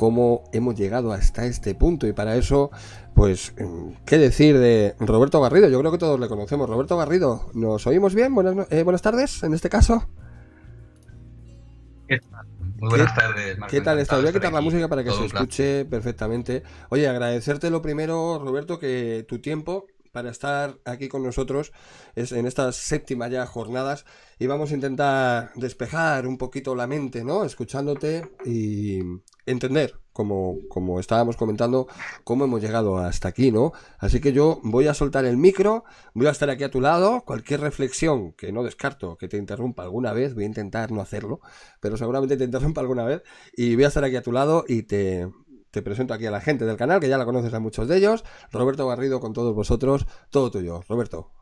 cómo hemos llegado hasta este punto. Y para eso, pues, ¿qué decir de Roberto Garrido? Yo creo que todos le conocemos. Roberto Garrido, ¿nos oímos bien? Buenas tardes, en este caso. ¿Qué tal? Muy ¿Qué, buenas tardes, Marco. ¿Qué tal estás? Encantado de Voy a estar quitar la aquí. música para que Todo se un placer. escuche perfectamente. Oye, agradecerte lo primero, Roberto, que tu tiempo para estar aquí con nosotros es en estas séptimas ya jornadas y vamos a intentar despejar un poquito la mente, ¿no? Escuchándote y entender, como estábamos comentando, cómo hemos llegado hasta aquí, ¿no? Así que yo voy a soltar el micro, voy a estar aquí a tu lado, cualquier reflexión que no descarto que te interrumpa alguna vez, voy a intentar no hacerlo, pero seguramente te interrumpa alguna vez y voy a estar aquí a tu lado y te presento aquí a la gente del canal, que ya la conoces a muchos de ellos. Roberto Garrido con todos vosotros, todo tuyo. Roberto.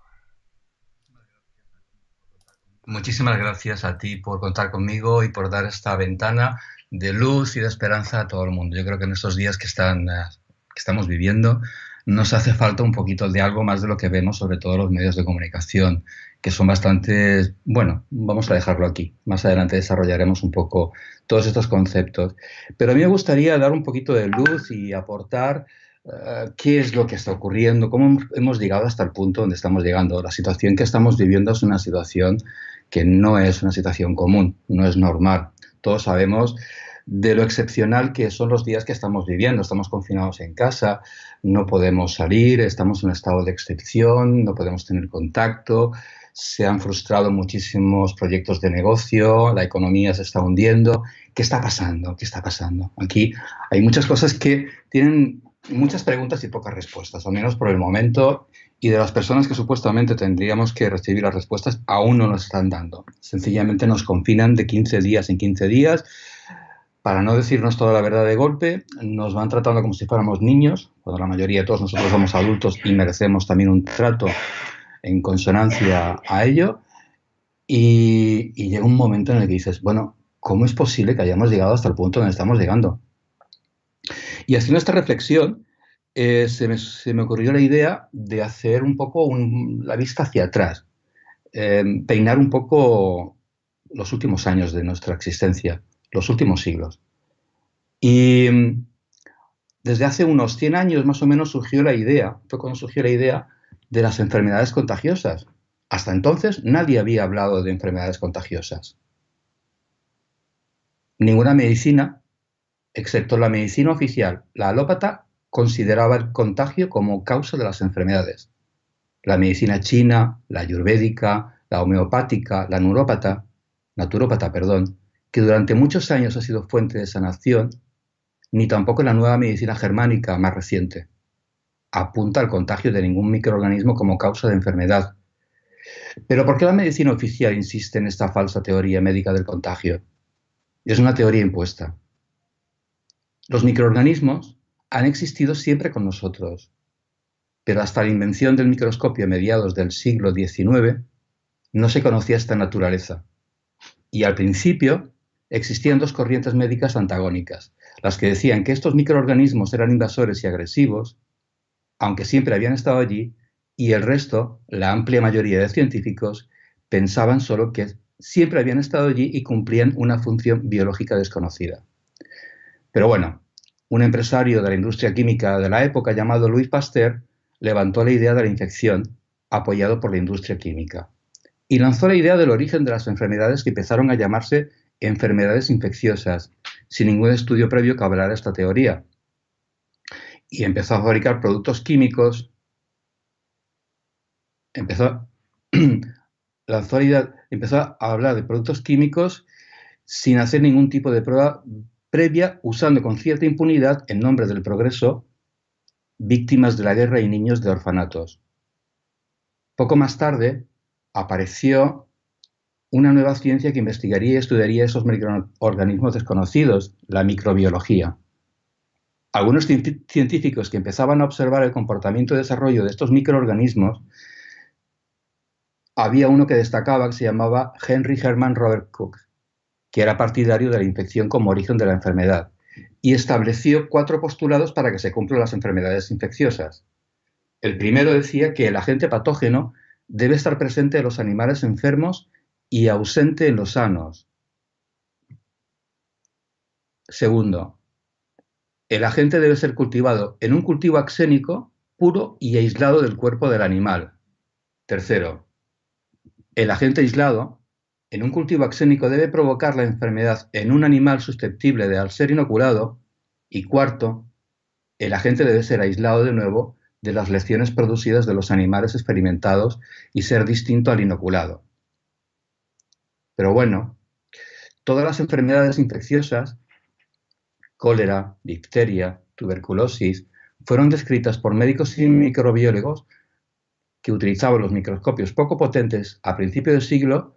Muchísimas gracias a ti por contar conmigo y por dar esta ventana de luz y de esperanza a todo el mundo. Yo creo que en estos días que estamos viviendo nos hace falta un poquito de algo más de lo que vemos, sobre todo los medios de comunicación, que son bastante, bueno, vamos a dejarlo aquí. Más adelante desarrollaremos un poco todos estos conceptos. Pero a mí me gustaría dar un poquito de luz y aportar qué es lo que está ocurriendo, cómo hemos llegado hasta el punto donde estamos llegando. La situación que estamos viviendo es una situación que no es una situación común, no es normal. Todos sabemos de lo excepcional que son los días que estamos viviendo. Estamos confinados en casa, no podemos salir, estamos en un estado de excepción, no podemos tener contacto, se han frustrado muchísimos proyectos de negocio, la economía se está hundiendo. ¿Qué está pasando? ¿Qué está pasando? Aquí hay muchas cosas que tienen muchas preguntas y pocas respuestas, al menos por el momento, y de las personas que supuestamente tendríamos que recibir las respuestas aún no nos están dando. Sencillamente nos confinan de 15 días en 15 días para no decirnos toda la verdad de golpe. Nos van tratando como si fuéramos niños, cuando la mayoría de todos nosotros somos adultos y merecemos también un trato en consonancia a ello. Y llega un momento en el que dices, bueno, ¿cómo es posible que hayamos llegado hasta el punto donde estamos llegando? Y haciendo esta reflexión, se me ocurrió la idea de hacer un poco la vista hacia atrás, peinar un poco los últimos años de nuestra existencia, los últimos siglos. Y desde hace unos 100 años más o menos surgió la idea, fue cuando surgió la idea de las enfermedades contagiosas. Hasta entonces nadie había hablado de enfermedades contagiosas. Ninguna medicina, excepto la medicina oficial, la alópata, consideraba el contagio como causa de las enfermedades. La medicina china, la ayurvédica, la homeopática, la naturópata, que durante muchos años ha sido fuente de sanación, ni tampoco la nueva medicina germánica más reciente apunta al contagio de ningún microorganismo como causa de enfermedad. Pero ¿por qué la medicina oficial insiste en esta falsa teoría médica del contagio? Es una teoría impuesta. Los microorganismos han existido siempre con nosotros, pero hasta la invención del microscopio a mediados del siglo XIX no se conocía esta naturaleza. Y al principio existían dos corrientes médicas antagónicas, las que decían que estos microorganismos eran invasores y agresivos, aunque siempre habían estado allí, y el resto, la amplia mayoría de científicos, pensaban solo que siempre habían estado allí y cumplían una función biológica desconocida. Pero bueno, un empresario de la industria química de la época llamado Louis Pasteur levantó la idea de la infección, apoyado por la industria química, y lanzó la idea del origen de las enfermedades que empezaron a llamarse enfermedades infecciosas, sin ningún estudio previo que avalara esta teoría. Y empezó a fabricar productos químicos, empezó, lanzó la idea, empezó a hablar de productos químicos sin hacer ningún tipo de prueba previa, usando con cierta impunidad, en nombre del progreso, víctimas de la guerra y niños de orfanatos. Poco más tarde apareció una nueva ciencia que investigaría y estudiaría esos microorganismos desconocidos, la microbiología. Algunos científicos que empezaban a observar el comportamiento y desarrollo de estos microorganismos, había uno que destacaba que se llamaba Henry Herman Robert Koch, que era partidario de la infección como origen de la enfermedad, y estableció 4 postulados para que se cumplan las enfermedades infecciosas. El primero decía que el agente patógeno debe estar presente en los animales enfermos y ausente en los sanos. Segundo, El agente debe ser cultivado en un cultivo axénico puro y aislado del cuerpo del animal. Tercero, el agente aislado en un cultivo axénico debe provocar la enfermedad en un animal susceptible de al ser inoculado. Y cuarto, el agente debe ser aislado de nuevo de las lesiones producidas de los animales experimentados y ser distinto al inoculado. Pero bueno, todas las enfermedades infecciosas, cólera, difteria, tuberculosis, fueron descritas por médicos y microbiólogos que utilizaban los microscopios poco potentes a principios del siglo,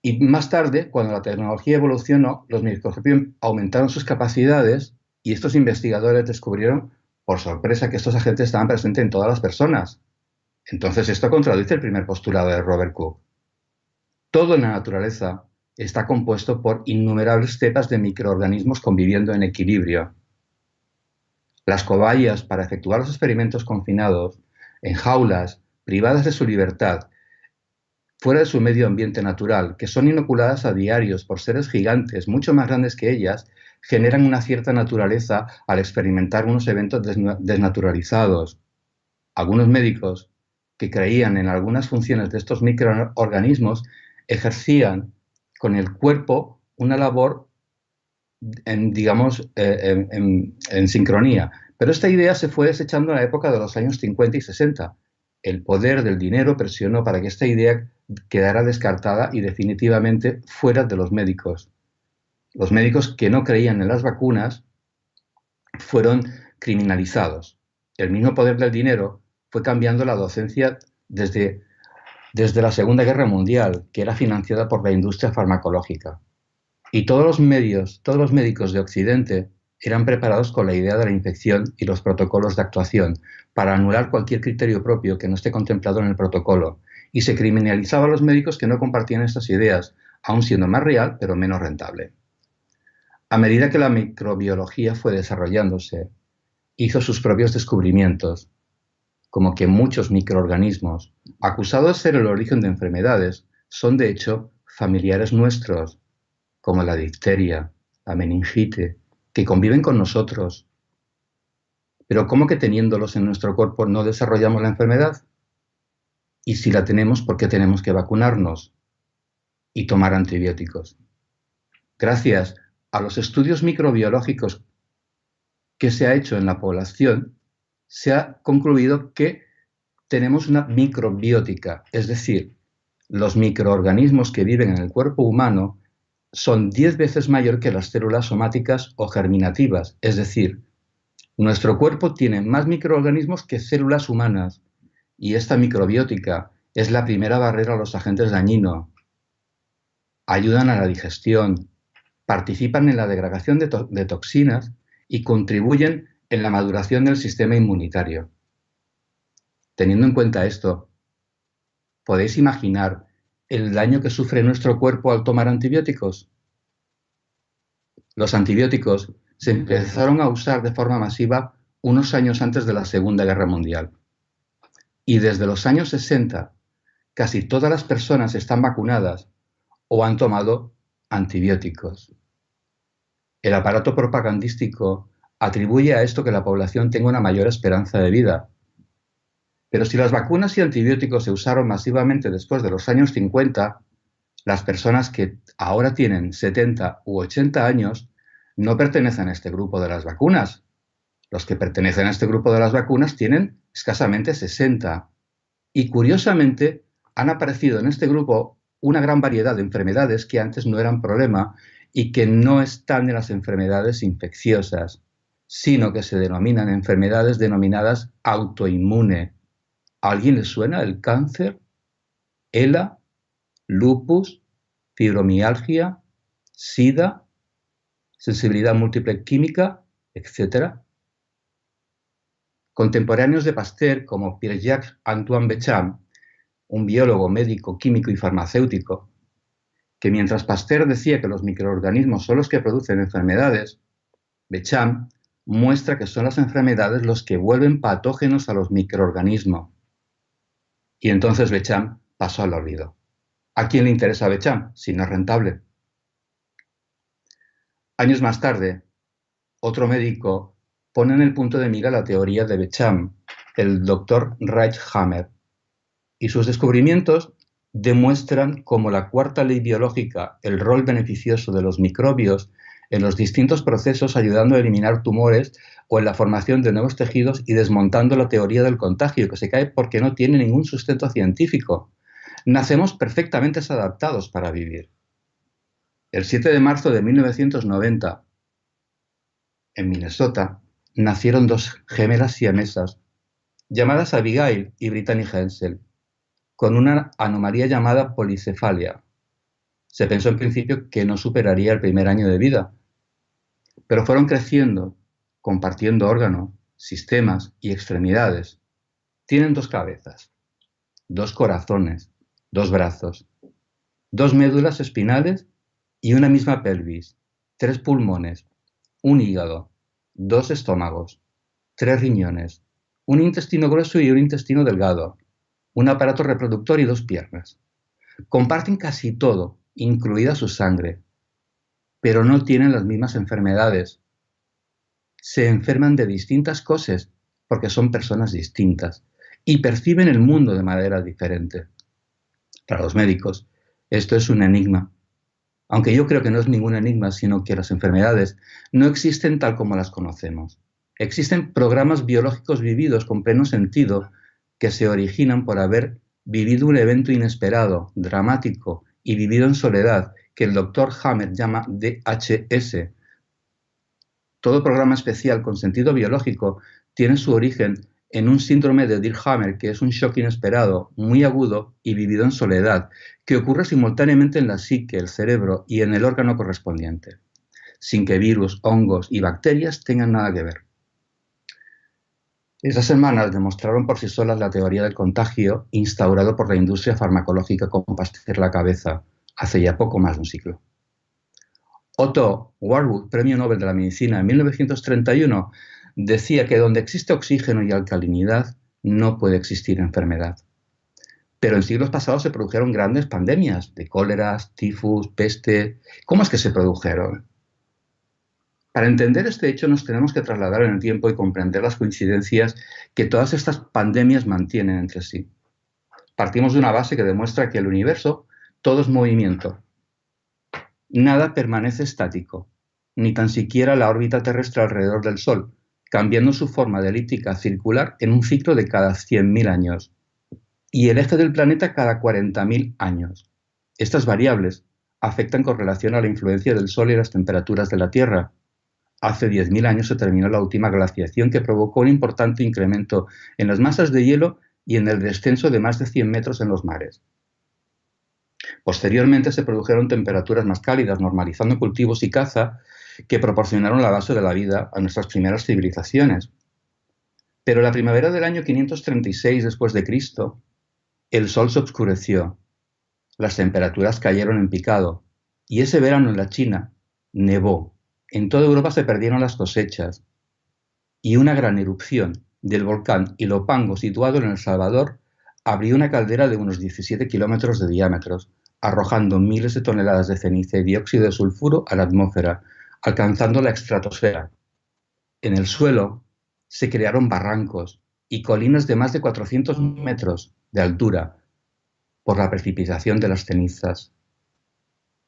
y más tarde, cuando la tecnología evolucionó, los microscopios aumentaron sus capacidades y estos investigadores descubrieron, por sorpresa, que estos agentes estaban presentes en todas las personas. Entonces esto contradice el primer postulado de Robert Koch. Todo en la naturaleza está compuesto por innumerables cepas de microorganismos conviviendo en equilibrio. Las cobayas para efectuar los experimentos confinados en jaulas privadas de su libertad, fuera de su medio ambiente natural, que son inoculadas a diarios por seres gigantes mucho más grandes que ellas, generan una cierta naturaleza al experimentar unos eventos desnaturalizados. Algunos médicos que creían en algunas funciones de estos microorganismos ejercían con el cuerpo una labor en sincronía. Pero esta idea se fue desechando en la época de los años 50 y 60. El poder del dinero presionó para que esta idea quedara descartada y definitivamente fuera de los médicos. Los médicos que no creían en las vacunas fueron criminalizados. El mismo poder del dinero fue cambiando la docencia desde la Segunda Guerra Mundial, que era financiada por la industria farmacológica. Y todos los médicos de Occidente eran preparados con la idea de la infección y los protocolos de actuación para anular cualquier criterio propio que no esté contemplado en el protocolo, y se criminalizaba a los médicos que no compartían estas ideas, aun siendo más real pero menos rentable. A medida que la microbiología fue desarrollándose, hizo sus propios descubrimientos, como que muchos microorganismos, acusados de ser el origen de enfermedades, son de hecho familiares nuestros, como la difteria, la meningite, que conviven con nosotros. Pero ¿cómo que teniéndolos en nuestro cuerpo no desarrollamos la enfermedad? Y si la tenemos, ¿por qué tenemos que vacunarnos y tomar antibióticos? Gracias a los estudios microbiológicos que se ha hecho en la población, se ha concluido que tenemos una microbiótica, es decir, los microorganismos que viven en el cuerpo humano son 10 veces mayor que las células somáticas o germinativas, es decir, nuestro cuerpo tiene más microorganismos que células humanas, y esta microbiótica es la primera barrera a los agentes dañinos. Ayudan a la digestión, participan en la degradación de toxinas y contribuyen en la maduración del sistema inmunitario. Teniendo en cuenta esto, ¿podéis imaginar el daño que sufre nuestro cuerpo al tomar antibióticos? Los antibióticos se empezaron a usar de forma masiva unos años antes de la Segunda Guerra Mundial. Y desde los años 60, casi todas las personas están vacunadas o han tomado antibióticos. El aparato propagandístico atribuye a esto que la población tenga una mayor esperanza de vida. Pero si las vacunas y antibióticos se usaron masivamente después de los años 50, las personas que ahora tienen 70 u 80 años no pertenecen a este grupo de las vacunas. Los que pertenecen a este grupo de las vacunas tienen escasamente 60. Y curiosamente han aparecido en este grupo una gran variedad de enfermedades que antes no eran problema y que no están en las enfermedades infecciosas, sino que se denominan enfermedades denominadas autoinmune. ¿A alguien le suena el cáncer, ELA, lupus, fibromialgia, SIDA, sensibilidad múltiple química, etcétera? Contemporáneos de Pasteur, como Pierre-Jacques Antoine Béchamp, un biólogo, médico, químico y farmacéutico, que mientras Pasteur decía que los microorganismos son los que producen enfermedades, Béchamp muestra que son las enfermedades los que vuelven patógenos a los microorganismos. Y entonces Béchamp pasó al olvido. ¿A quién le interesa Béchamp si no es rentable? Años más tarde, Otro médico pone en el punto de mira la teoría de Becham, el doctor Reichhammer, y sus descubrimientos demuestran cómo la cuarta ley biológica, el rol beneficioso de los microbios en los distintos procesos ayudando a eliminar tumores o en la formación de nuevos tejidos y desmontando la teoría del contagio, que se cae porque no tiene ningún sustento científico. Nacemos perfectamente adaptados para vivir. El 7 de marzo de 1990, en Minnesota, nacieron dos gemelas siamesas llamadas Abigail y Brittany Hensel, con una anomalía llamada policefalia. Se pensó en principio que no superaría el primer año de vida, pero fueron creciendo, compartiendo órganos, sistemas y extremidades. Tienen dos cabezas, dos corazones, dos brazos, dos médulas espinales y una misma pelvis, tres pulmones, un hígado, dos estómagos, tres riñones, un intestino grueso y un intestino delgado, un aparato reproductor y dos piernas. Comparten casi todo, incluida su sangre, pero no tienen las mismas enfermedades. Se enferman de distintas cosas porque son personas distintas y perciben el mundo de manera diferente. Para los médicos, esto es un enigma. Aunque yo creo que no es ningún enigma, sino que las enfermedades no existen tal como las conocemos. Existen programas biológicos vividos con pleno sentido que se originan por haber vivido un evento inesperado, dramático y vivido en soledad, que el doctor Hammer llama DHS. Todo programa especial con sentido biológico tiene su origen en un síndrome de Dirkhammer, que es un shock inesperado, muy agudo y vivido en soledad, que ocurre simultáneamente en la psique, el cerebro y en el órgano correspondiente, sin que virus, hongos y bacterias tengan nada que ver. Esas semanas demostraron por sí solas la teoría del contagio instaurado por la industria farmacológica con Pasteur a la cabeza hace ya poco más de un siglo. Otto Warburg, premio Nobel de la Medicina en 1931, decía que donde existe oxígeno y alcalinidad no puede existir enfermedad. Pero en siglos pasados se produjeron grandes pandemias de cóleras, tifus, peste. ¿Cómo es que se produjeron? Para entender este hecho nos tenemos que trasladar en el tiempo y comprender las coincidencias que todas estas pandemias mantienen entre sí. Partimos de una base que demuestra que el universo todo es movimiento. Nada permanece estático, ni tan siquiera la órbita terrestre alrededor del Sol, cambiando su forma de elíptica circular en un ciclo de cada 100.000 años, y el eje del planeta cada 40.000 años. Estas variables afectan con relación a la influencia del Sol y las temperaturas de la Tierra. Hace 10.000 años se terminó la última glaciación que provocó un importante incremento en las masas de hielo y en el descenso de más de 100 metros en los mares. Posteriormente se produjeron temperaturas más cálidas, normalizando cultivos y caza que proporcionaron la base de la vida a nuestras primeras civilizaciones. Pero la primavera del año 536 después de Cristo, el sol se oscureció, las temperaturas cayeron en picado y ese verano en la China nevó. En toda Europa se perdieron las cosechas y una gran erupción del volcán Ilopango, situado en El Salvador, abrió una caldera de unos 17 kilómetros de diámetro, arrojando miles de toneladas de ceniza y dióxido de sulfuro a la atmósfera, alcanzando la estratosfera. En el suelo se crearon barrancos y colinas de más de 400 metros de altura por la precipitación de las cenizas.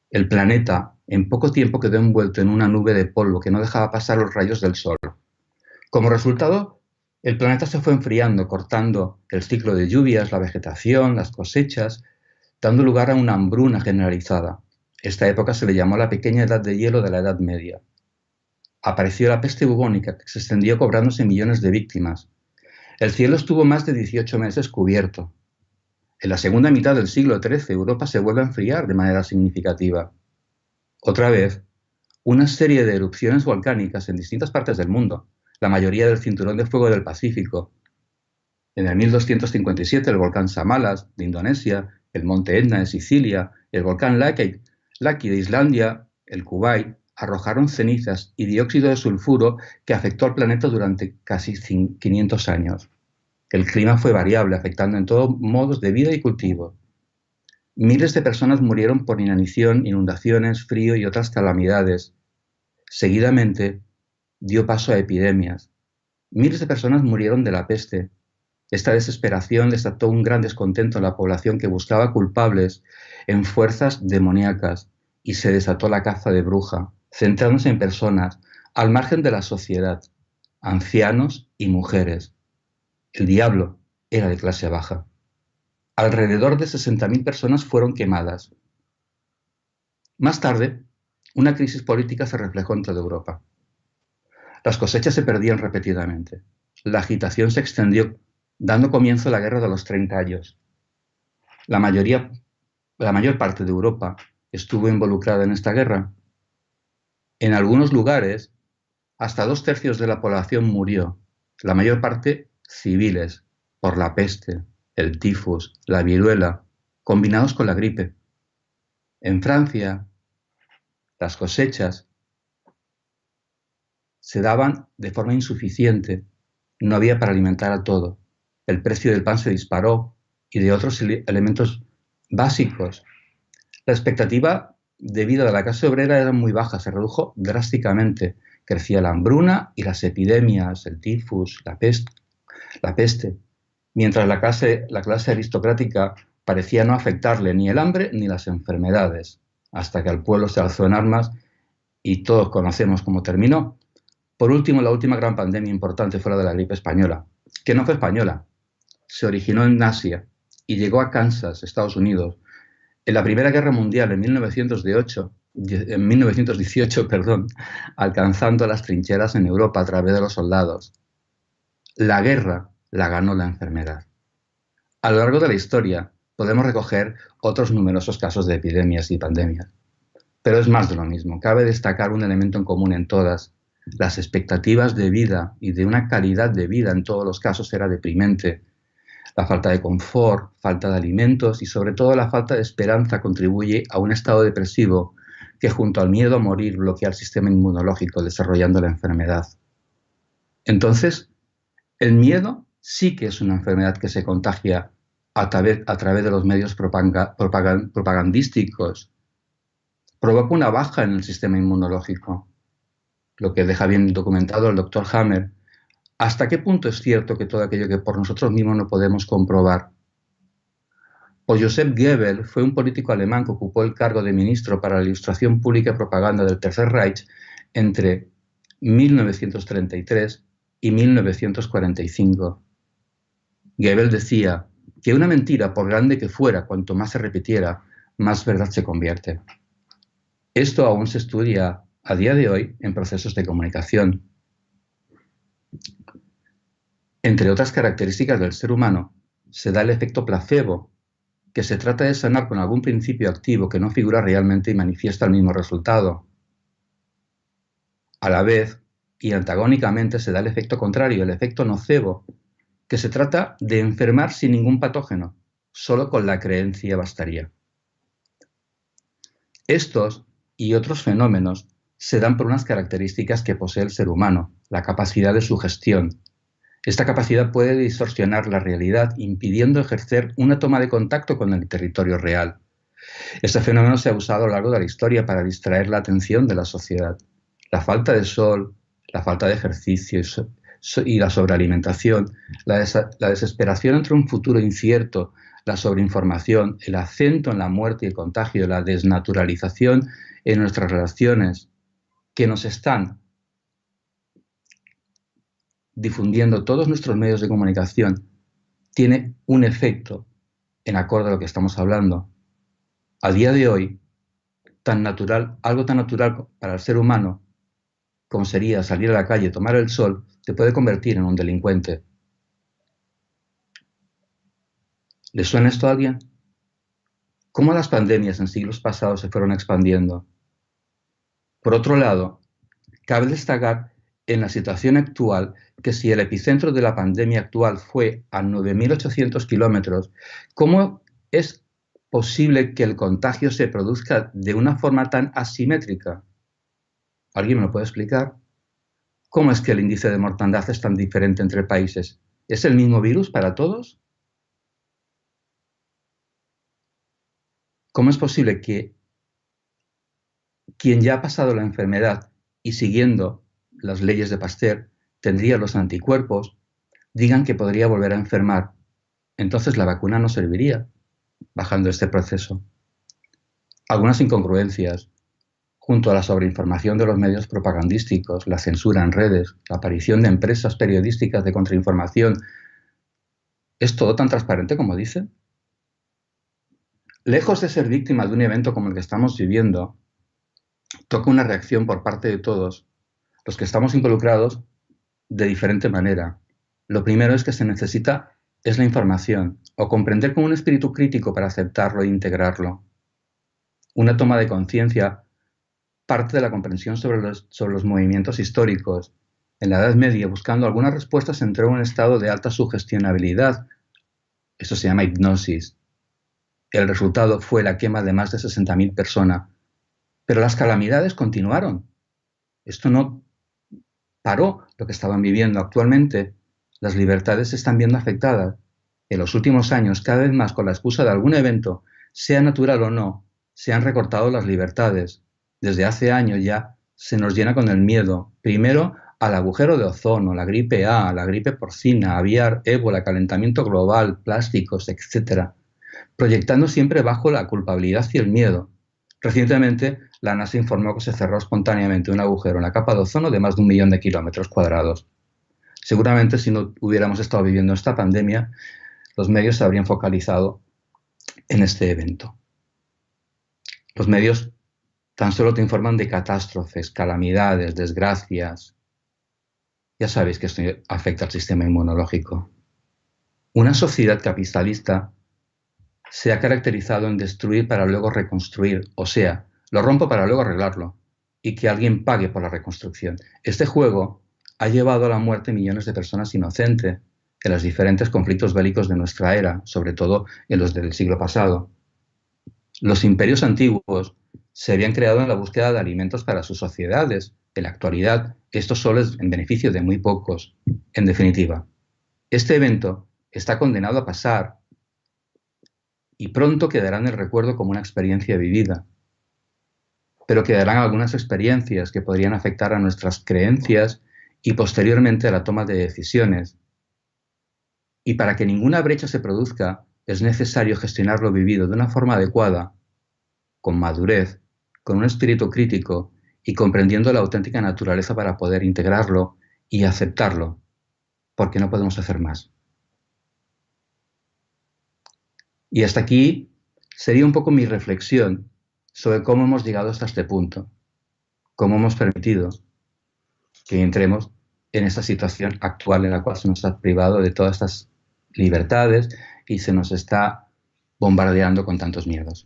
El planeta en poco tiempo quedó envuelto en una nube de polvo que no dejaba pasar los rayos del sol. Como resultado, el planeta se fue enfriando, cortando el ciclo de lluvias, la vegetación, las cosechas, dando lugar a una hambruna generalizada. Esta época se le llamó la pequeña edad de hielo de la Edad Media. Apareció la peste bubónica, que se extendió cobrándose millones de víctimas. El cielo estuvo más de 18 meses cubierto. En la segunda mitad del siglo XIII, Europa se vuelve a enfriar de manera significativa. Otra vez, una serie de erupciones volcánicas en distintas partes del mundo, la mayoría del cinturón de fuego del Pacífico. En el 1257, el volcán Samalas de Indonesia, el monte Etna de Sicilia, el volcán Laki de Islandia, el Kuwait, arrojaron cenizas y dióxido de sulfuro que afectó al planeta durante casi 500 años. El clima fue variable, afectando en todos modos de vida y cultivo. Miles de personas murieron por inanición, inundaciones, frío y otras calamidades. Seguidamente, dio paso a epidemias. Miles de personas murieron de la peste. Esta desesperación desató un gran descontento en la población que buscaba culpables en fuerzas demoníacas y se desató la caza de bruja, centrándose en personas al margen de la sociedad, ancianos y mujeres. El diablo era de clase baja. Alrededor de 60.000 personas fueron quemadas. Más tarde, una crisis política se reflejó en toda Europa. Las cosechas se perdían repetidamente. La agitación se extendió, dando comienzo a la Guerra de los 30 años. La mayor parte de Europa estuvo involucrada en esta guerra. En algunos lugares, hasta 2/3 de la población murió, la mayor parte civiles, por la peste, el tifus, la viruela, combinados con la gripe. En Francia, las cosechas se daban de forma insuficiente, no había para alimentar a todo. El precio del pan se disparó y de otros elementos básicos. La expectativa de vida de la clase obrera era muy baja, se redujo drásticamente. Crecía la hambruna y las epidemias, el tifus, la peste, mientras la clase aristocrática parecía no afectarle ni el hambre ni las enfermedades, hasta que el pueblo se alzó en armas y todos conocemos cómo terminó. Por último, la última gran pandemia importante fue la de la gripe española, que no fue española, se originó en Asia y llegó a Kansas, Estados Unidos. En la Primera Guerra Mundial, en 1918, alcanzando las trincheras en Europa a través de los soldados. La guerra la ganó la enfermedad. A lo largo de la historia podemos recoger otros numerosos casos de epidemias y pandemias, pero es más de lo mismo. Cabe destacar un elemento en común en todas. Las expectativas de vida y de una calidad de vida en todos los casos era deprimente. La falta de confort, falta de alimentos y sobre todo la falta de esperanza contribuye a un estado depresivo que junto al miedo a morir bloquea el sistema inmunológico desarrollando la enfermedad. Entonces, el miedo sí que es una enfermedad que se contagia a través de los medios propagandísticos. Provoca una baja en el sistema inmunológico, lo que deja bien documentado el doctor Hammer. ¿Hasta qué punto es cierto que todo aquello que por nosotros mismos no podemos comprobar? Pues Joseph Goebbels fue un político alemán que ocupó el cargo de ministro para la Ilustración Pública y Propaganda del Tercer Reich entre 1933 y 1945. Goebbels decía que una mentira, por grande que fuera, cuanto más se repitiera, más verdad se convierte. Esto aún se estudia a día de hoy en procesos de comunicación. Entre otras características del ser humano, se da el efecto placebo, que se trata de sanar con algún principio activo que no figura realmente y manifiesta el mismo resultado. A la vez, y antagónicamente, se da el efecto contrario, el efecto nocebo, que se trata de enfermar sin ningún patógeno, solo con la creencia bastaría. Estos y otros fenómenos se dan por unas características que posee el ser humano, la capacidad de sugestión. Esta capacidad puede distorsionar la realidad, impidiendo ejercer una toma de contacto con el territorio real. Este fenómeno se ha usado a lo largo de la historia para distraer la atención de la sociedad. La falta de sol, la falta de ejercicio y la sobrealimentación, la desesperación entre un futuro incierto, la sobreinformación, el acento en la muerte y el contagio, la desnaturalización en nuestras relaciones, que nos están difundiendo todos nuestros medios de comunicación, tiene un efecto en acorde a lo que estamos hablando. A día de hoy, algo tan natural para el ser humano como sería salir a la calle, tomar el sol, te puede convertir en un delincuente. ¿Le suena esto a alguien? ¿Cómo las pandemias en siglos pasados se fueron expandiendo? Por otro lado, cabe destacar en la situación actual que si el epicentro de la pandemia actual fue a 9.800 kilómetros, ¿cómo es posible que el contagio se produzca de una forma tan asimétrica? ¿Alguien me lo puede explicar? ¿Cómo es que el índice de mortandad es tan diferente entre países? ¿Es el mismo virus para todos? ¿Cómo es posible que quien ya ha pasado la enfermedad y siguiendo las leyes de Pasteur, tendría los anticuerpos, digan que podría volver a enfermar. Entonces la vacuna no serviría, bajando este proceso. Algunas incongruencias, junto a la sobreinformación de los medios propagandísticos, la censura en redes, la aparición de empresas periodísticas de contrainformación, ¿es todo tan transparente como dicen? Lejos de ser víctima de un evento como el que estamos viviendo, toca una reacción por parte de todos los que estamos involucrados de diferente manera. Lo primero es que se necesita es la información, o comprender con un espíritu crítico para aceptarlo e integrarlo. Una toma de conciencia parte de la comprensión sobre los movimientos históricos. En la Edad Media, buscando algunas respuestas, se entró en un estado de alta sugestionabilidad. Esto se llama hipnosis. El resultado fue la quema de más de 60.000 personas. Pero las calamidades continuaron. Esto no paró lo que estaban viviendo. Actualmente, las libertades se están viendo afectadas. En los últimos años, cada vez más con la excusa de algún evento, sea natural o no, se han recortado las libertades. Desde hace años ya se nos llena con el miedo. Primero al agujero de ozono, la gripe A, la gripe porcina, aviar, ébola, calentamiento global, plásticos, etc. Proyectando siempre bajo la culpabilidad y el miedo. Recientemente, la NASA informó que se cerró espontáneamente un agujero en la capa de ozono de más de 1 millón de kilómetros cuadrados. Seguramente, si no hubiéramos estado viviendo esta pandemia, los medios se habrían focalizado en este evento. Los medios tan solo te informan de catástrofes, calamidades, desgracias. Ya sabéis que esto afecta al sistema inmunológico. Una sociedad capitalista se ha caracterizado en destruir para luego reconstruir, o sea, lo rompo para luego arreglarlo, y que alguien pague por la reconstrucción. Este juego ha llevado a la muerte millones de personas inocentes en los diferentes conflictos bélicos de nuestra era, sobre todo en los del siglo pasado. Los imperios antiguos se habían creado en la búsqueda de alimentos para sus sociedades. En la actualidad, esto solo es en beneficio de muy pocos. En definitiva, este evento está condenado a pasar y pronto quedará en el recuerdo como una experiencia vivida. Pero quedarán algunas experiencias que podrían afectar a nuestras creencias y posteriormente a la toma de decisiones. Y para que ninguna brecha se produzca, es necesario gestionar lo vivido de una forma adecuada, con madurez, con un espíritu crítico y comprendiendo la auténtica naturaleza para poder integrarlo y aceptarlo, porque no podemos hacer más. Y hasta aquí sería un poco mi reflexión sobre cómo hemos llegado hasta este punto, cómo hemos permitido que entremos en esta situación actual en la cual se nos ha privado de todas estas libertades y se nos está bombardeando con tantos miedos.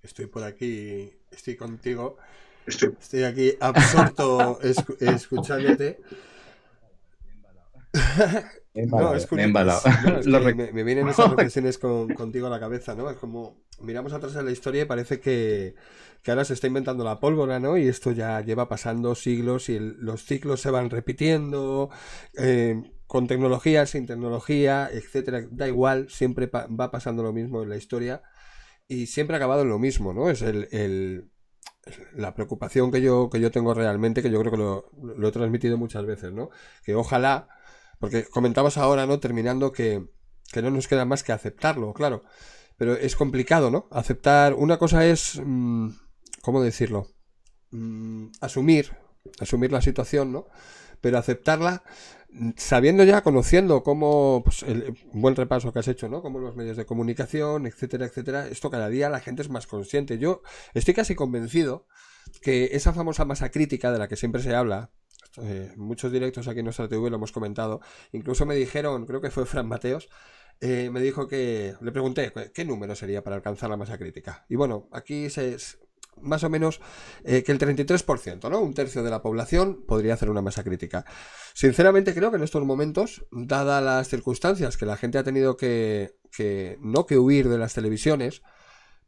Estoy por aquí, estoy contigo, estoy aquí absorto escuchándote. No, es que me vienen esas reflexiones contigo a la cabeza, ¿no? Es como miramos atrás en la historia y parece que ahora se está inventando la pólvora, ¿no? Y esto ya lleva pasando siglos y los ciclos se van repitiendo, con tecnología, sin tecnología, etcétera. Da igual, siempre va pasando lo mismo en la historia y siempre ha acabado en lo mismo, ¿no? Es la preocupación que yo tengo realmente, que yo creo que lo he transmitido muchas veces, ¿no? Que ojalá, porque comentabas ahora, ¿no? Terminando que no nos queda más que aceptarlo, claro. Pero es complicado, ¿no? Aceptar, una cosa es, ¿cómo decirlo? Asumir la situación, ¿no? Pero aceptarla sabiendo ya, conociendo cómo, pues, un buen repaso que has hecho, ¿no? Como los medios de comunicación, etcétera, etcétera. Esto cada día la gente es más consciente. Yo estoy casi convencido que esa famosa masa crítica de la que siempre se habla, muchos directos aquí en nuestra TV lo hemos comentado, incluso me dijeron, creo que fue Fran Mateos, me dijo que, le pregunté qué número sería para alcanzar la masa crítica, y bueno, aquí más o menos que el 33%, ¿no? Un tercio de la población podría hacer una masa crítica. Sinceramente creo que en estos momentos, dadas las circunstancias que la gente ha tenido que huir de las televisiones,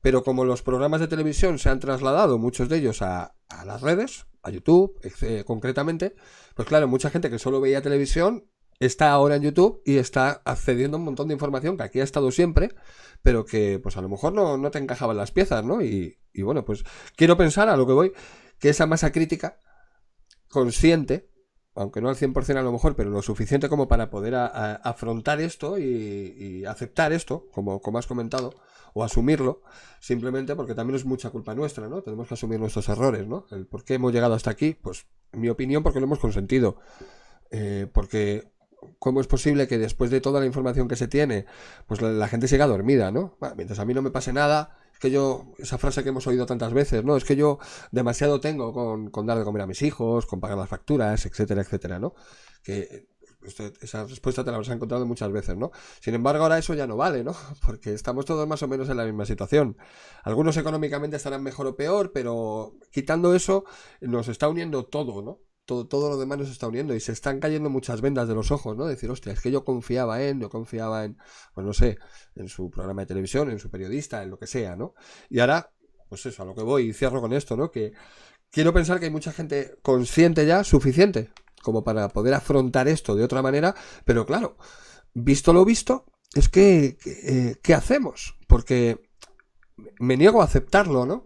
pero como los programas de televisión se han trasladado, muchos de ellos a las redes, a YouTube concretamente, pues claro, mucha gente que solo veía televisión está ahora en YouTube y está accediendo a un montón de información que aquí ha estado siempre, pero que pues a lo mejor no te encajaban las piezas, ¿no? Y bueno, pues quiero pensar, a lo que voy, que esa masa crítica consciente, aunque no al 100% a lo mejor, pero lo suficiente como para poder afrontar esto y aceptar esto, como has comentado, o asumirlo, simplemente porque también es mucha culpa nuestra, ¿no? Tenemos que asumir nuestros errores, ¿no? El por qué hemos llegado hasta aquí, pues, en mi opinión, porque lo hemos consentido. Porque ¿cómo es posible que después de toda la información que se tiene, pues la gente siga dormida, ¿no? Bueno, mientras a mí no me pase nada, es que yo, esa frase que hemos oído tantas veces, ¿no? Es que yo demasiado tengo con dar de comer a mis hijos, con pagar las facturas, etcétera, etcétera, ¿no? Que esa respuesta te la habrás encontrado muchas veces, ¿no? Sin embargo, ahora eso ya no vale, ¿no? Porque estamos todos más o menos en la misma situación. Algunos económicamente estarán mejor o peor, pero quitando eso, nos está uniendo todo, ¿no? Todo lo demás nos está uniendo y se están cayendo muchas vendas de los ojos, ¿no? Decir, hostia, es que yo confiaba pues no sé, en su programa de televisión, en su periodista, en lo que sea, ¿no? Y ahora, pues eso, a lo que voy y cierro con esto, ¿no? Que quiero pensar que hay mucha gente consciente ya, suficiente, como para poder afrontar esto de otra manera, pero claro, visto lo visto, es que, ¿qué hacemos? Porque me niego a aceptarlo, ¿no?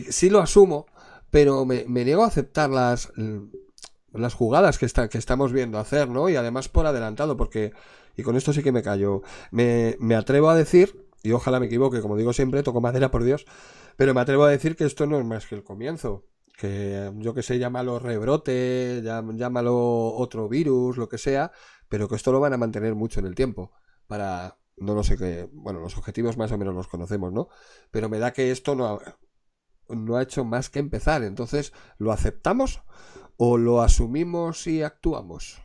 Sí lo asumo, pero me niego a aceptar las jugadas que estamos viendo hacer, ¿no? Y además por adelantado, porque, y con esto sí que me callo, me atrevo a decir, y ojalá me equivoque, como digo siempre, toco madera por Dios, pero me atrevo a decir que esto no es más que el comienzo. Que yo que sé, llámalo rebrote, llámalo otro virus, lo que sea, pero que esto lo van a mantener mucho en el tiempo. Para, no lo sé qué, bueno, los objetivos más o menos los conocemos, ¿no? Pero me da que esto no ha hecho más que empezar. Entonces, ¿lo aceptamos o lo asumimos y actuamos?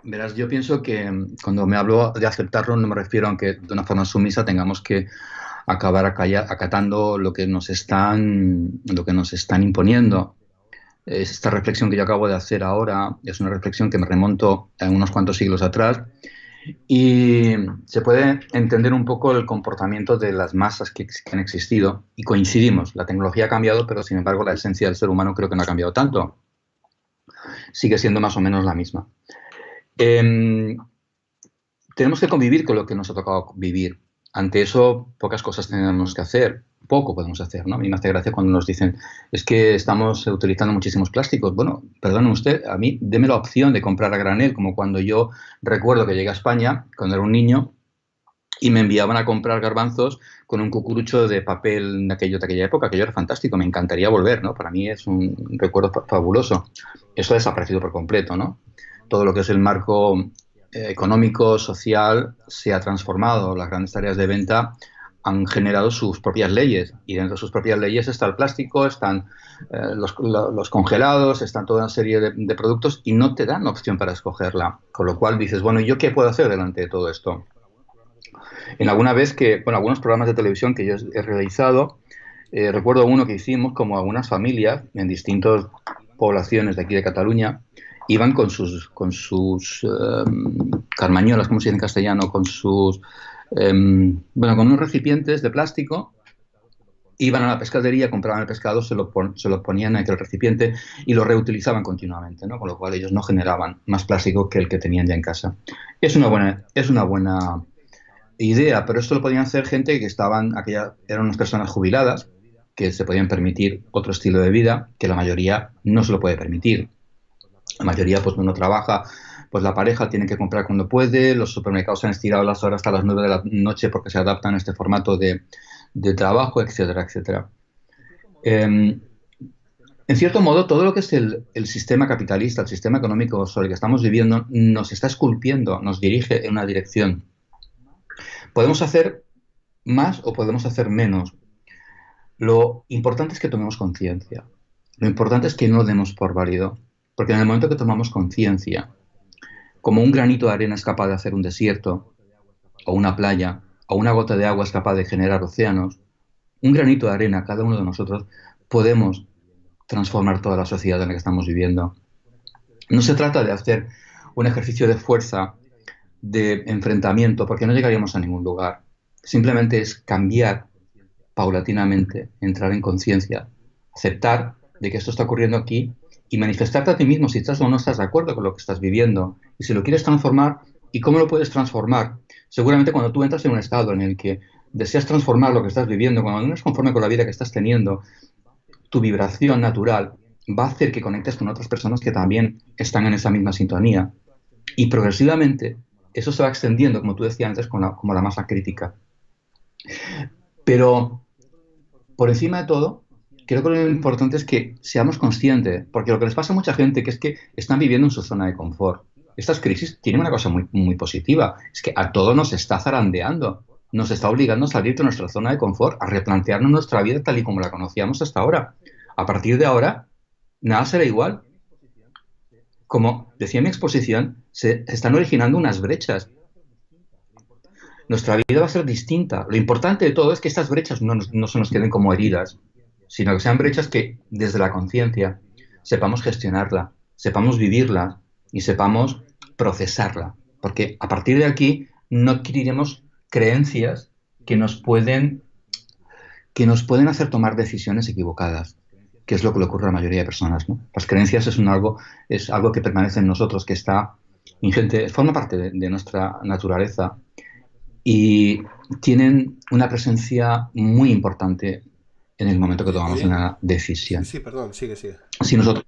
Verás, yo pienso que cuando me hablo de aceptarlo no me refiero a que de una forma sumisa tengamos que acabar acatando lo que nos están imponiendo. Esta reflexión que yo acabo de hacer ahora es una reflexión que me remonto a unos cuantos siglos atrás y se puede entender un poco el comportamiento de las masas que han existido y coincidimos. La tecnología ha cambiado, pero sin embargo la esencia del ser humano creo que no ha cambiado tanto. Sigue siendo más o menos la misma. Tenemos que convivir con lo que nos ha tocado vivir. Ante eso, pocas cosas tenemos que hacer. Poco podemos hacer, ¿no? A mí me hace gracia cuando nos dicen, es que estamos utilizando muchísimos plásticos. Bueno, perdone usted, a mí deme la opción de comprar a granel, como cuando yo recuerdo que llegué a España, cuando era un niño, y me enviaban a comprar garbanzos con un cucurucho de papel de aquella época, que yo era fantástico, me encantaría volver, ¿no? Para mí es un recuerdo fabuloso. Eso ha desaparecido por completo, ¿no? Todo lo que es el marco económico, social, se ha transformado. Las grandes tareas de venta han generado sus propias leyes y dentro de sus propias leyes está el plástico, están los congelados, están toda una serie de productos y no te dan opción para escogerla. Con lo cual dices, bueno, ¿y yo qué puedo hacer delante de todo esto? En algunos programas de televisión que yo he realizado, recuerdo uno que hicimos como algunas familias en distintas poblaciones de aquí de Cataluña iban con sus carmañolas, ¿cómo se dice en castellano? Con con unos recipientes de plástico, iban a la pescadería, compraban el pescado, se lo ponían en aquel recipiente y lo reutilizaban continuamente, ¿no? Con lo cual ellos no generaban más plástico que el que tenían ya en casa. Es una buena idea, pero esto lo podían hacer gente que eran unas personas jubiladas, que se podían permitir otro estilo de vida, que la mayoría no se lo puede permitir. La mayoría, pues, no trabaja, pues la pareja tiene que comprar cuando puede, los supermercados han estirado las horas hasta las 9 de la noche porque se adaptan a este formato de trabajo, etcétera, etcétera. En cierto modo, todo lo que es el sistema capitalista, el sistema económico sobre el que estamos viviendo, nos está esculpiendo, nos dirige en una dirección. Podemos hacer más o podemos hacer menos. Lo importante es que tomemos conciencia. Lo importante es que no lo demos por válido. Porque en el momento que tomamos conciencia, como un granito de arena es capaz de hacer un desierto, o una playa, o una gota de agua es capaz de generar océanos, un granito de arena, cada uno de nosotros, podemos transformar toda la sociedad en la que estamos viviendo. No se trata de hacer un ejercicio de fuerza, de enfrentamiento, porque no llegaríamos a ningún lugar. Simplemente es cambiar paulatinamente, entrar en conciencia, aceptar de que esto está ocurriendo aquí y manifestarte a ti mismo si estás o no estás de acuerdo con lo que estás viviendo y si lo quieres transformar y cómo lo puedes transformar. Seguramente cuando tú entras en un estado en el que deseas transformar lo que estás viviendo, cuando no eres conforme con la vida que estás teniendo, tu vibración natural va a hacer que conectes con otras personas que también están en esa misma sintonía. Y progresivamente eso se va extendiendo, como tú decías antes, como la masa crítica. Pero por encima de todo, creo que lo importante es que seamos conscientes, porque lo que les pasa a mucha gente que es que están viviendo en su zona de confort. Estas crisis tienen una cosa muy, muy positiva, es que a todos nos está zarandeando, nos está obligando a salir de nuestra zona de confort, a replantearnos nuestra vida tal y como la conocíamos hasta ahora. A partir de ahora, nada será igual. Como decía en mi exposición, se están originando unas brechas. Nuestra vida va a ser distinta. Lo importante de todo es que estas brechas no se nos queden como heridas, sino que sean brechas que desde la conciencia sepamos gestionarla, sepamos vivirla y sepamos procesarla. Porque a partir de aquí no adquiriremos creencias que nos pueden, que nos pueden hacer tomar decisiones equivocadas, que es lo que le ocurre a la mayoría de personas, ¿no? Las creencias es algo que permanece en nosotros, que está ingente, forma parte de nuestra naturaleza y tienen una presencia muy importante en el momento que tomamos Oye, una sí, decisión. sí, perdón, sigue, sigue. Si nosotros...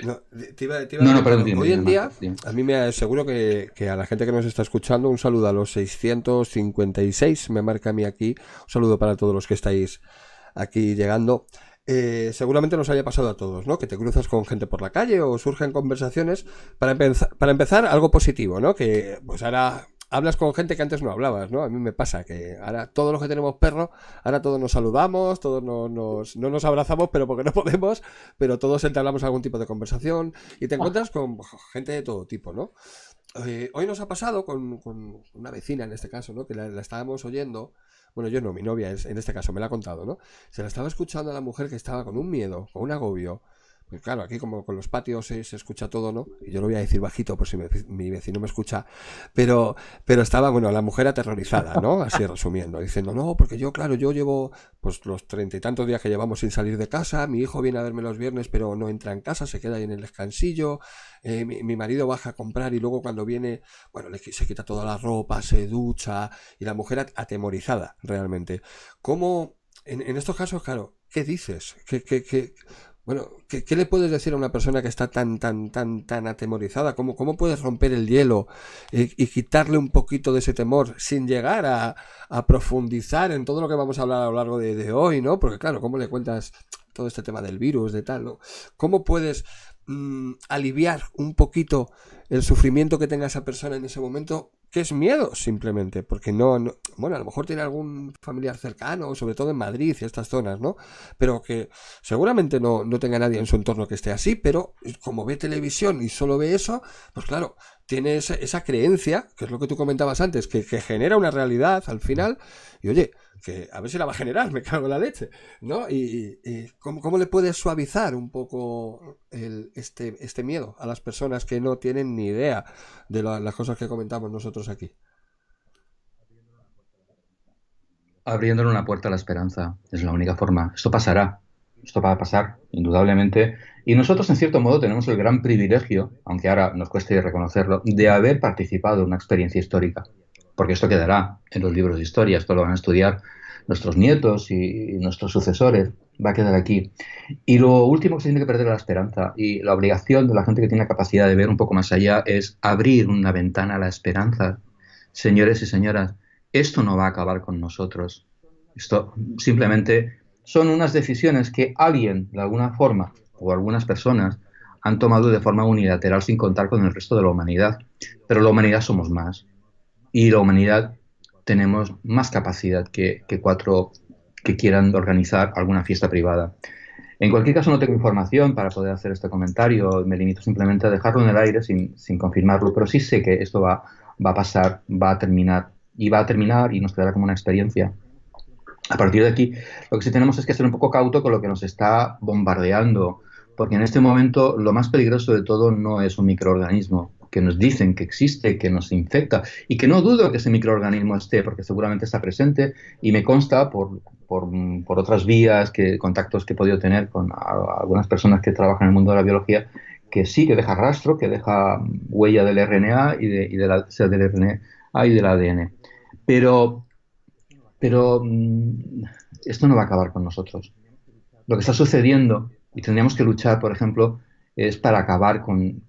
No, te iba No, no, perdón, comentando, dime, hoy dime, en día, Marco, dime. a mí me aseguro que a la gente que nos está escuchando, un saludo a los 656, me marca a mí aquí, un saludo para todos los que estáis aquí llegando. Seguramente nos haya pasado a todos, ¿no? Que te cruzas con gente por la calle o surgen conversaciones para empezar algo positivo, ¿no? Que pues ahora hablas con gente que antes no hablabas, ¿no? A mí me pasa que ahora todos los que tenemos perro, ahora todos nos saludamos, todos no nos abrazamos, pero porque no podemos, pero todos entablamos algún tipo de conversación y te encuentras con gente de todo tipo, ¿no? Hoy nos ha pasado con una vecina en este caso, ¿no? Que la estábamos oyendo. Bueno, yo no, mi novia en este caso me la ha contado, ¿no? Se la estaba escuchando a la mujer que estaba con un miedo, con un agobio. Pues claro, aquí como con los patios se escucha todo, ¿no? Y yo lo voy a decir bajito por si mi vecino me escucha. Pero estaba, bueno, la mujer aterrorizada, ¿no? Así resumiendo, diciendo, no, porque yo, claro, yo llevo pues los 30 y tantos días que llevamos sin salir de casa, mi hijo viene a verme los viernes, pero no entra en casa, se queda ahí en el descansillo, mi marido baja a comprar y luego cuando viene, bueno, se quita toda la ropa, se ducha, y la mujer atemorizada, realmente. ¿Cómo, en estos casos, claro, qué dices? Bueno, ¿qué le puedes decir a una persona que está tan atemorizada? ¿Cómo puedes romper el hielo y quitarle un poquito de ese temor sin llegar a profundizar en todo lo que vamos a hablar a lo largo de hoy, ¿no? Porque claro, ¿cómo le cuentas todo este tema del virus, de tal, ¿no? ¿Cómo puedes aliviar un poquito el sufrimiento que tenga esa persona en ese momento? Que es miedo, simplemente, porque bueno, a lo mejor tiene algún familiar cercano, sobre todo en Madrid y estas zonas, ¿no? Pero que seguramente no tenga nadie en su entorno que esté así, pero como ve televisión y solo ve eso, pues claro, tiene esa creencia, que es lo que tú comentabas antes, que genera una realidad al final, y oye, que a ver si la va a generar, me cago en la leche, ¿no? Y ¿cómo le puedes suavizar un poco este miedo a las personas que no tienen ni idea de las cosas que comentamos nosotros aquí? Abriéndole una puerta a la esperanza es la única forma. Esto pasará, esto va a pasar, indudablemente. Y nosotros, en cierto modo, tenemos el gran privilegio, aunque ahora nos cueste reconocerlo, de haber participado en una experiencia histórica. Porque esto quedará en los libros de historia, esto lo van a estudiar nuestros nietos y nuestros sucesores, va a quedar aquí. Y lo último que se tiene que perder es la esperanza. Y la obligación de la gente que tiene la capacidad de ver un poco más allá es abrir una ventana a la esperanza. Señores y señoras, esto no va a acabar con nosotros. Esto simplemente son unas decisiones que alguien, de alguna forma, o algunas personas, han tomado de forma unilateral sin contar con el resto de la humanidad. Pero la humanidad somos más. Y la humanidad tenemos más capacidad que cuatro que quieran organizar alguna fiesta privada. En cualquier caso, no tengo información para poder hacer este comentario. Me limito simplemente a dejarlo en el aire sin confirmarlo, pero sí sé que esto va a pasar, va a terminar y va a terminar y nos quedará como una experiencia. A partir de aquí, lo que sí tenemos es que ser un poco cauto con lo que nos está bombardeando, porque en este momento lo más peligroso de todo no es un microorganismo que nos dicen que existe, que nos infecta, y que no dudo que ese microorganismo esté, porque seguramente está presente, y me consta por otras vías, contactos que he podido tener con algunas personas que trabajan en el mundo de la biología, que sí, que deja rastro, que deja huella del RNA y del RNA y del ADN. Pero Pero esto no va a acabar con nosotros. Lo que está sucediendo, y tendríamos que luchar, por ejemplo, es para acabar con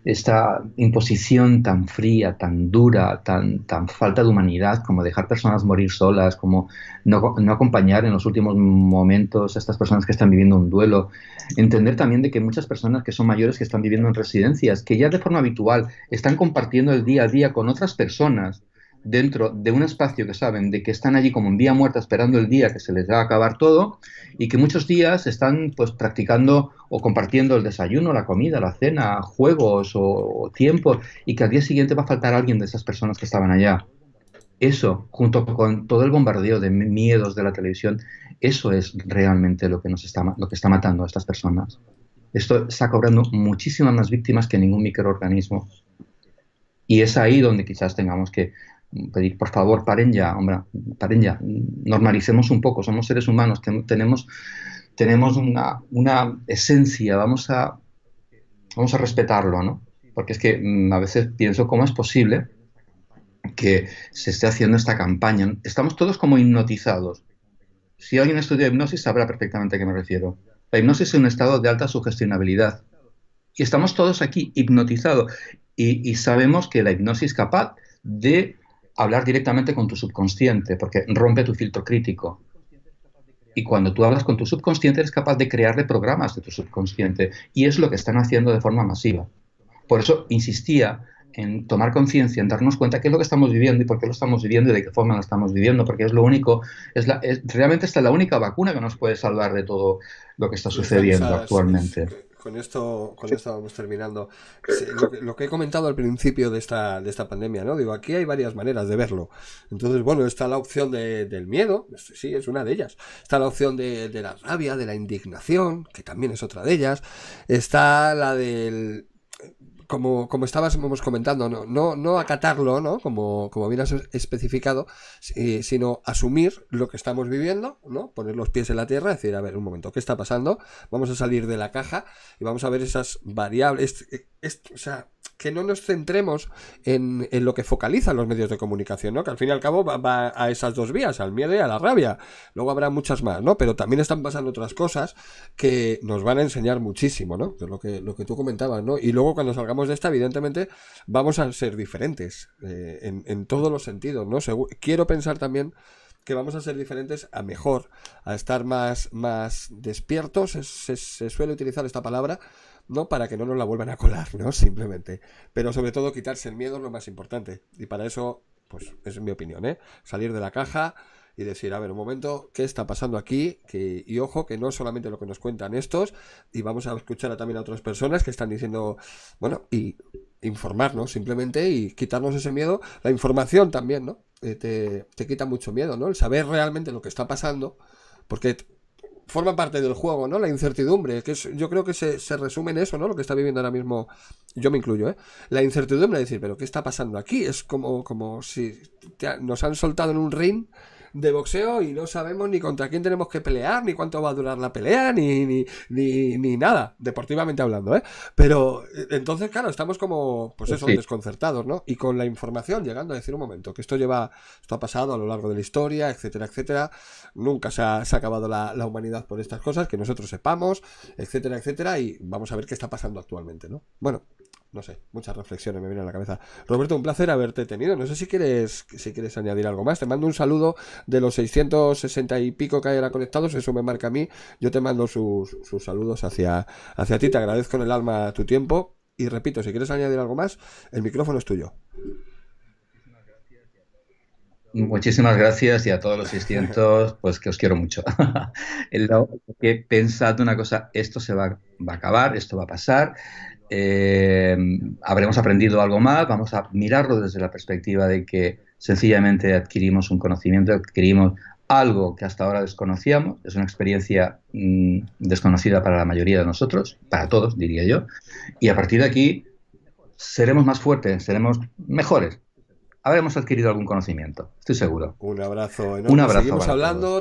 esta imposición tan fría, tan dura, tan falta de humanidad, como dejar personas morir solas, como no acompañar en los últimos momentos a estas personas que están viviendo un duelo. Entender también de que muchas personas que son mayores, que están viviendo en residencias, que ya de forma habitual están compartiendo el día a día con otras personas, dentro de un espacio que saben de que están allí como en vía muerta esperando el día que se les va a acabar todo, y que muchos días están pues practicando o compartiendo el desayuno, la comida, la cena, juegos o tiempo, y que al día siguiente va a faltar alguien de esas personas que estaban allá. Eso, junto con todo el bombardeo de miedos de la televisión, eso es realmente lo que lo que está matando a estas personas. Esto está cobrando muchísimas más víctimas que ningún microorganismo. Y es ahí donde quizás tengamos que pedir, por favor, paren ya, hombre, paren ya, normalicemos un poco, somos seres humanos, tenemos una esencia, vamos a respetarlo, ¿no? Porque es que a veces pienso cómo es posible que se esté haciendo esta campaña. Estamos todos como hipnotizados. Si alguien estudia hipnosis sabrá perfectamente a qué me refiero. La hipnosis es un estado de alta sugestionabilidad. Y estamos todos aquí hipnotizados. Y sabemos que la hipnosis es capaz de hablar directamente con tu subconsciente, porque rompe tu filtro crítico. Y cuando tú hablas con tu subconsciente, eres capaz de crearle programas de tu subconsciente. Y es lo que están haciendo de forma masiva. Por eso insistía en tomar conciencia, en darnos cuenta qué es lo que estamos viviendo y por qué lo estamos viviendo y de qué forma lo estamos viviendo, porque es lo único, realmente esta es la única vacuna que nos puede salvar de todo lo que está sucediendo actualmente. Con esto vamos terminando. Sí, lo que he comentado al principio de esta pandemia, ¿no? Digo, aquí hay varias maneras de verlo. Entonces, bueno, está la opción del miedo, sí, es una de ellas. Está la opción de la rabia, de la indignación, que también es otra de ellas. Está la del... Como estábamos comentando, no acatarlo, ¿no? Como bien has especificado, sino asumir lo que estamos viviendo, ¿no? Poner los pies en la tierra, decir, a ver, un momento, ¿qué está pasando? Vamos a salir de la caja y vamos a ver esas variables, o sea, que no nos centremos en lo que focalizan los medios de comunicación, ¿no? Que al fin y al cabo va a esas dos vías, al miedo y a la rabia. Luego habrá muchas más, ¿no? Pero también están pasando otras cosas que nos van a enseñar muchísimo, ¿no? Que es lo que tú comentabas, ¿no? Y luego cuando salgamos de esta, evidentemente, vamos a ser diferentes en todos los sentidos, ¿no? Quiero pensar también que vamos a ser diferentes a mejor, a estar más despiertos, se suele utilizar esta palabra, ¿no? Para que no nos la vuelvan a colar, ¿no? Simplemente. Pero sobre todo quitarse el miedo es lo más importante. Y para eso, pues, es mi opinión, ¿eh? Salir de la caja y decir, a ver, un momento, ¿qué está pasando aquí? Y ojo, que no es solamente lo que nos cuentan estos, y vamos a escuchar también a otras personas que están diciendo, bueno, y informarnos simplemente y quitarnos ese miedo. La información también, ¿no? Te quita mucho miedo, ¿no? El saber realmente lo que está pasando, porque forma parte del juego, ¿no? La incertidumbre, yo creo que se resume en eso, ¿no? Lo que está viviendo ahora mismo, yo me incluyo, ¿eh? La incertidumbre de decir, pero ¿qué está pasando aquí? Es como si nos han soltado en un ring de boxeo y no sabemos ni contra quién tenemos que pelear, ni cuánto va a durar la pelea, ni nada, deportivamente hablando, ¿eh? Pero entonces, claro, estamos como, pues eso, Sí. desconcertados, ¿no? Y con la información llegando a decir, un momento, que esto ha pasado a lo largo de la historia, etcétera, etcétera. Nunca se ha acabado la humanidad por estas cosas, que nosotros sepamos, etcétera, etcétera, y vamos a ver qué está pasando actualmente, ¿no? Bueno, no sé, muchas reflexiones me vienen a la cabeza. Roberto, un placer haberte tenido. No sé si quieres añadir algo más. Te mando un saludo de los 660 y pico que hay ahora conectados, eso me marca a mí. Yo te mando sus saludos hacia ti. Te agradezco en el alma tu tiempo. Y repito, si quieres añadir algo más, el micrófono es tuyo. Muchísimas gracias y a todos los 600, pues que os quiero mucho. Lo que he pensado una cosa, esto se va a acabar, esto va a pasar, habremos aprendido algo más, vamos a mirarlo desde la perspectiva de que sencillamente adquirimos un conocimiento, adquirimos algo que hasta ahora desconocíamos, es una experiencia desconocida para la mayoría de nosotros, para todos diría yo, y a partir de aquí seremos más fuertes, seremos mejores. Habremos adquirido algún conocimiento, estoy seguro. Un abrazo enorme. Un abrazo Seguimos para hablando. todos.